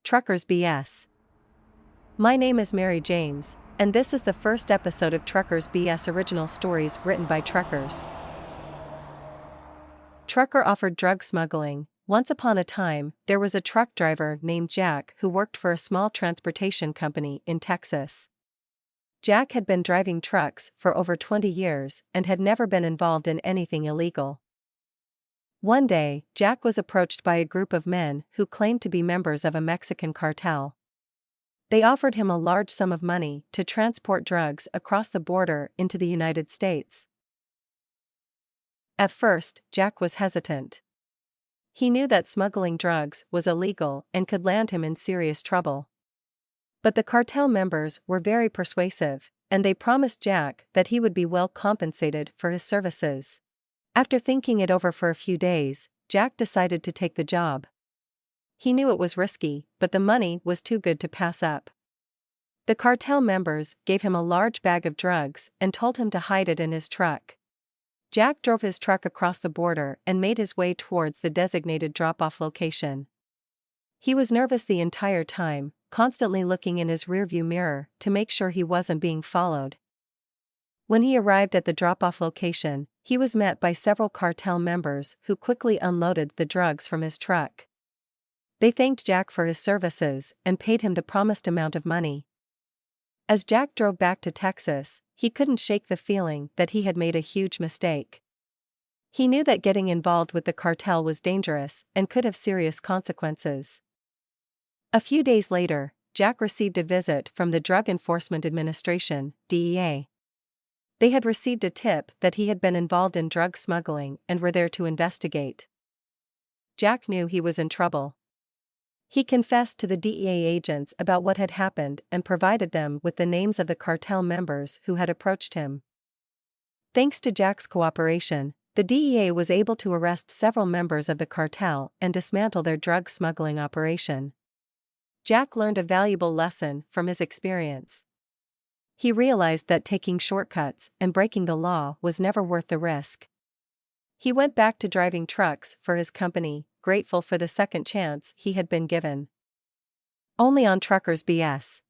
Truckers BS. My name is Mary James, and this is the first episode of Truckers BS original stories written by truckers. Trucker offered drug smuggling. Once upon a time, there was a truck driver named Jack who worked for a small transportation company in Texas. Jack had been driving trucks for over 20 years and had never been involved in anything illegal. One day, Jack was approached by a group of men who claimed to be members of a Mexican cartel. They offered him a large sum of money to transport drugs across the border into the United States. At first, Jack was hesitant. He knew that smuggling drugs was illegal and could land him in serious trouble. But the cartel members were very persuasive, and they promised Jack that he would be well compensated for his services. After thinking it over for a few days, Jack decided to take the job. He knew it was risky, but the money was too good to pass up. The cartel members gave him a large bag of drugs and told him to hide it in his truck. Jack drove his truck across the border and made his way towards the designated drop-off location. He was nervous the entire time, constantly looking in his rearview mirror to make sure he wasn't being followed. When he arrived at the drop-off location, he was met by several cartel members who quickly unloaded the drugs from his truck. They thanked Jack for his services and paid him the promised amount of money. As Jack drove back to Texas, he couldn't shake the feeling that he had made a huge mistake. He knew that getting involved with the cartel was dangerous and could have serious consequences. A few days later, Jack received a visit from the Drug Enforcement Administration, DEA. They had received a tip that he had been involved in drug smuggling and were there to investigate. Jack knew he was in trouble. He confessed to the DEA agents about what had happened and provided them with the names of the cartel members who had approached him. Thanks to Jack's cooperation, the DEA was able to arrest several members of the cartel and dismantle their drug smuggling operation. Jack learned a valuable lesson from his experience. He realized that taking shortcuts and breaking the law was never worth the risk. He went back to driving trucks for his company, grateful for the second chance he had been given. Only on Truckers BS.